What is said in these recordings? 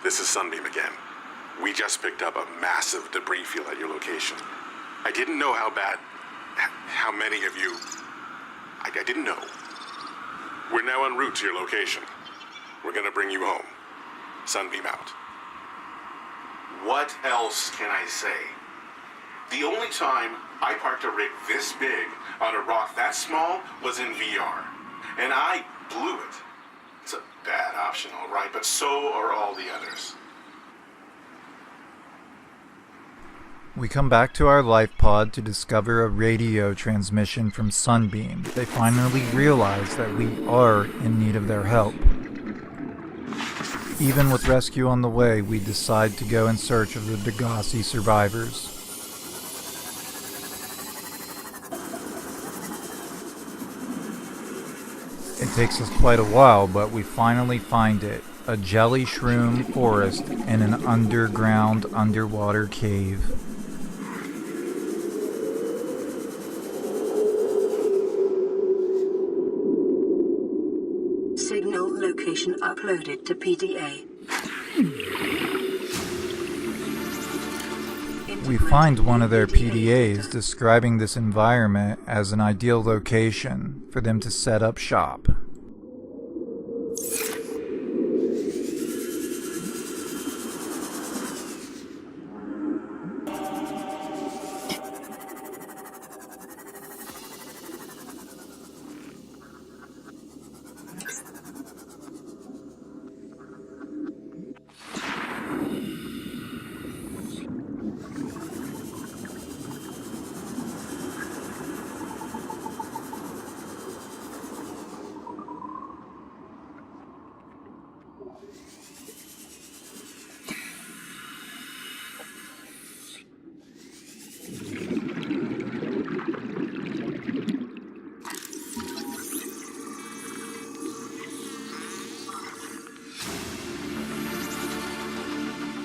This is Sunbeam again. We just picked up a massive debris field at your location. I didn't know how many of you... I didn't know. We're now en route to your location. We're gonna bring you home. Sunbeam out. What else can I say? The only time I parked a rig this big on a rock that small was in VR. And I blew it. It's a bad option, all right, but so are all the others. We come back to our life pod to discover a radio transmission from Sunbeam. They finally realize that we are in need of their help. Even with rescue on the way, we decide to go in search of the Degasi survivors. It takes us quite a while, but we finally find it. A Jellyshroom forest in an underwater cave. Signal location uploaded to PDA. We find one of their PDAs describing this environment as an ideal location for them to set up shop.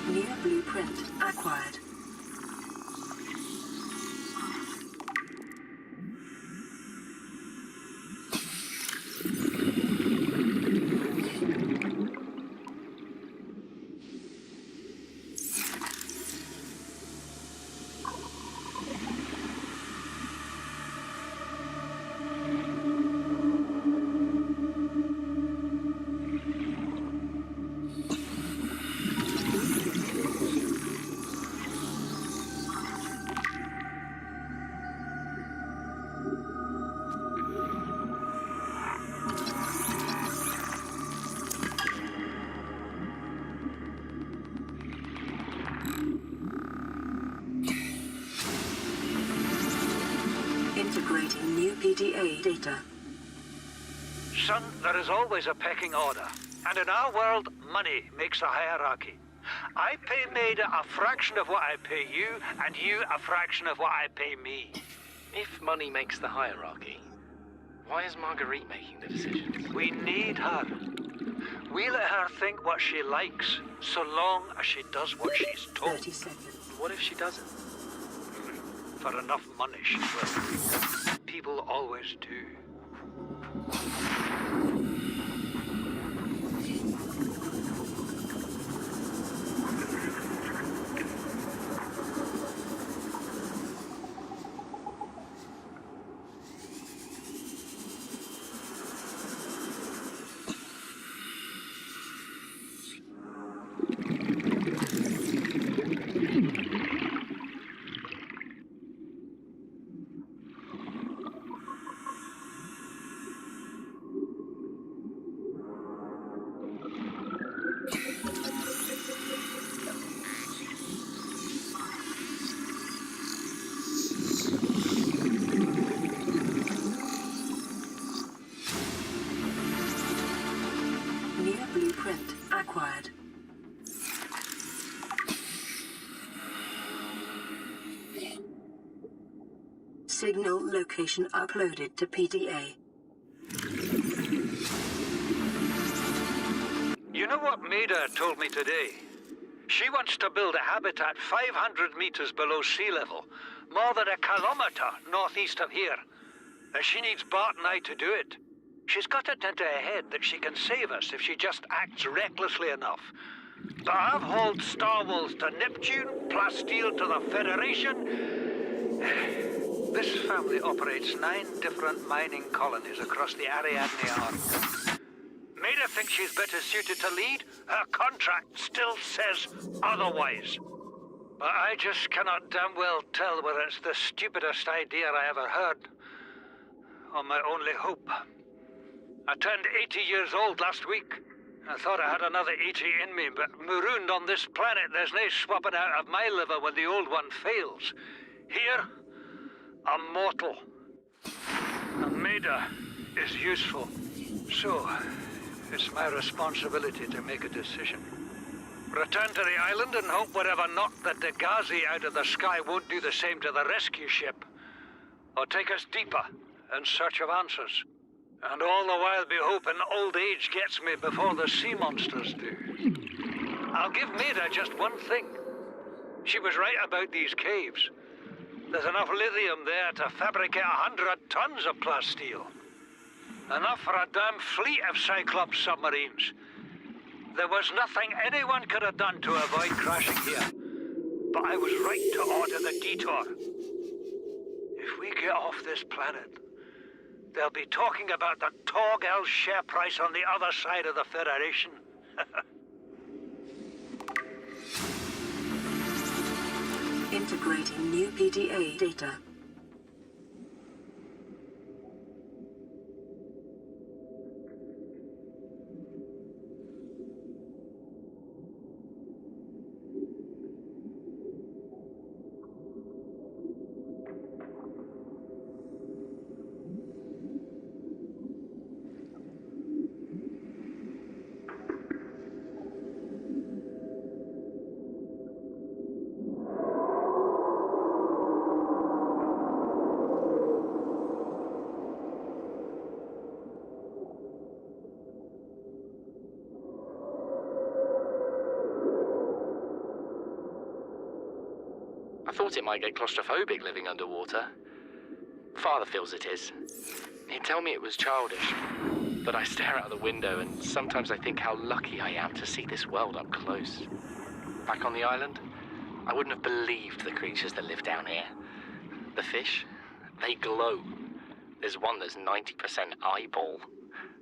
New blueprint acquired. Integrating new PDA data. Son, there is always a pecking order. And in our world, money makes a hierarchy. I pay Maida a fraction of what I pay you, and you a fraction of what I pay me. If money makes the hierarchy, why is Marguerite making the decisions? We need her. We let her think what she likes, so long as she does what she's told. 30 seconds. What if she doesn't? For enough money, she will. People always do. Blueprint acquired. Signal location uploaded to PDA. You know what Maida told me today? She wants to build a habitat 500 meters below sea level, more than a kilometer northeast of here. And she needs Bart and I to do it. She's got it into her head that she can save us if she just acts recklessly enough. But I've hauled Star Wars to Neptune, Plasteel to the Federation. This family operates 9 different mining colonies across the Ariadne Arc. Maida thinks she's better suited to lead. Her contract still says otherwise. But I just cannot damn well tell whether it's the stupidest idea I ever heard, or my only hope. I turned 80 years old last week. I thought I had another 80 in me, but marooned on this planet, there's no swapping out of my liver when the old one fails. Here, I'm mortal. And Maida is useful. So, it's my responsibility to make a decision. Return to the island and hope whatever knocked the Degasi out of the sky won't do the same to the rescue ship. Or take us deeper in search of answers. And all the while be hoping old age gets me before the sea monsters do. I'll give Maida just one thing. She was right about these caves. There's enough lithium there to fabricate 100 tons of plasteel. Enough for a damn fleet of Cyclops submarines. There was nothing anyone could have done to avoid crashing here. But I was right to order the detour. If we get off this planet, they'll be talking about the Torgal share price on the other side of the Federation. Integrating new PDA data. I thought it might get claustrophobic living underwater. Father feels it is. He'd tell me it was childish, but I stare out the window and sometimes I think how lucky I am to see this world up close. Back on the island, I wouldn't have believed the creatures that live down here. The fish, they glow. There's one that's 90% eyeball.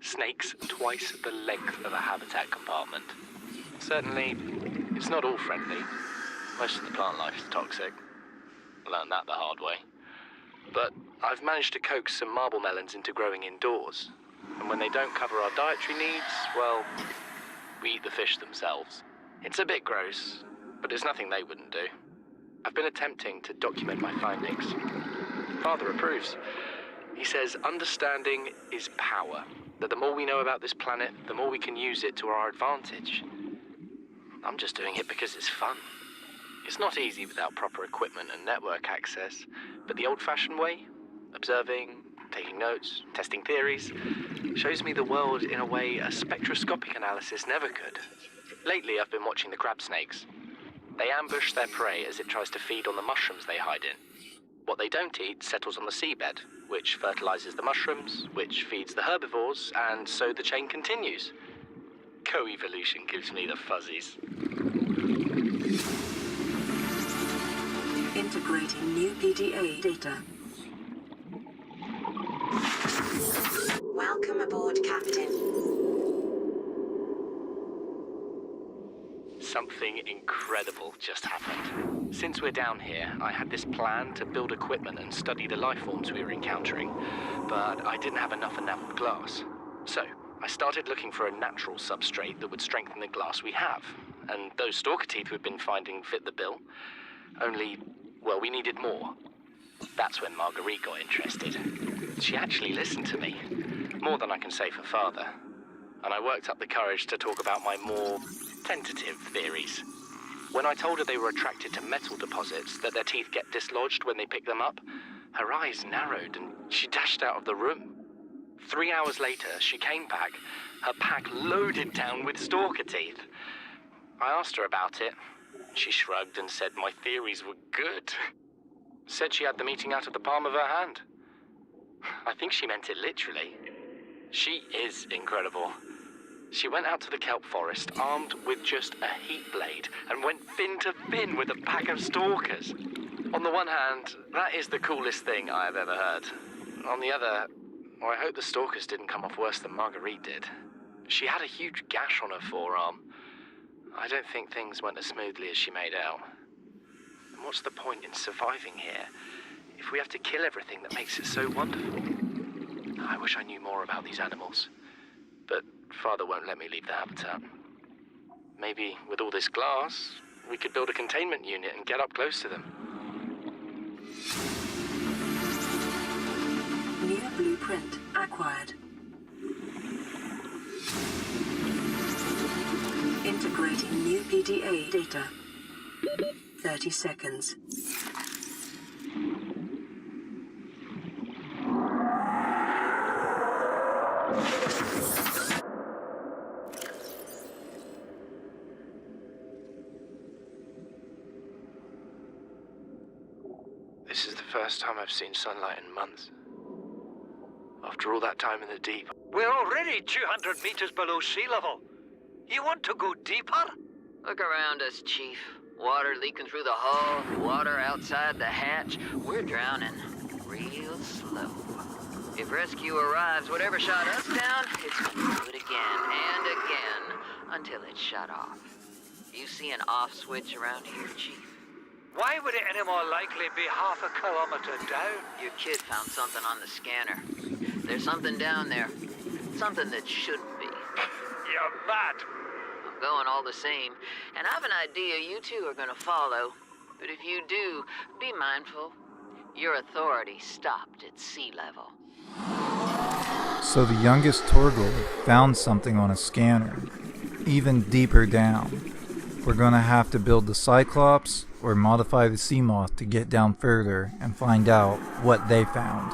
Snakes twice the length of a habitat compartment. Certainly, it's not all friendly. Most of the plant life is toxic. Learned that the hard way. But I've managed to coax some marble melons into growing indoors. And when they don't cover our dietary needs, well, we eat the fish themselves. It's a bit gross, but it's nothing they wouldn't do. I've been attempting to document my findings. Father approves. He says understanding is power. That the more we know about this planet, the more we can use it to our advantage. I'm just doing it because it's fun. It's not easy without proper equipment and network access, but the old-fashioned way, observing, taking notes, testing theories, shows me the world in a way a spectroscopic analysis never could. Lately, I've been watching the crab snakes. They ambush their prey as it tries to feed on the mushrooms they hide in. What they don't eat settles on the seabed, which fertilizes the mushrooms, which feeds the herbivores, and so the chain continues. Co-evolution gives me the fuzzies. Integrating new PDA data. Welcome aboard, Captain. Something incredible just happened. Since we're down here, I had this plan to build equipment and study the life forms we were encountering, but I didn't have enough enameled glass. So, I started looking for a natural substrate that would strengthen the glass we have, and those stalker teeth we've been finding fit the bill. Only, well, we needed more. That's when Marguerite got interested. She actually listened to me, more than I can say for Father. And I worked up the courage to talk about my more tentative theories. When I told her they were attracted to metal deposits, that their teeth get dislodged when they pick them up, her eyes narrowed and she dashed out of the room. 3 hours later, she came back, her pack loaded down with stalker teeth. I asked her about it. She shrugged and said my theories were good. Said she had the meeting out of the palm of her hand. I think she meant it literally. She is incredible. She went out to the kelp forest armed with just a heat blade and went fin to fin with a pack of stalkers. On the one hand, that is the coolest thing I have ever heard. On the other, well, I hope the stalkers didn't come off worse than Marguerite did. She had a huge gash on her forearm. I don't think things went as smoothly as she made out. And what's the point in surviving here if we have to kill everything that makes it so wonderful? I wish I knew more about these animals. But Father won't let me leave the habitat. Maybe with all this glass, we could build a containment unit and get up close to them. New blueprint acquired. Integrating new PDA data. 30 seconds. This is the first time I've seen sunlight in months. After all that time in the deep. We're already 200 meters below sea level. You want to go deeper? Look around us, Chief. Water leaking through the hull, water outside the hatch. We're drowning real slow. If rescue arrives, whatever shot us down, it's gonna do it again and again until it's shut off. You see an off switch around here, Chief? Why would it any more likely be half a kilometer down? Your kid found something on the scanner. There's something down there. Something that shouldn't be. You're mad. I'm going all the same, and I've an idea you two are gonna follow. But if you do, be mindful. Your authority stopped at sea level. So the youngest Torgal found something on a scanner, even deeper down. We're gonna have to build the Cyclops or modify the Sea Moth to get down further and find out what they found.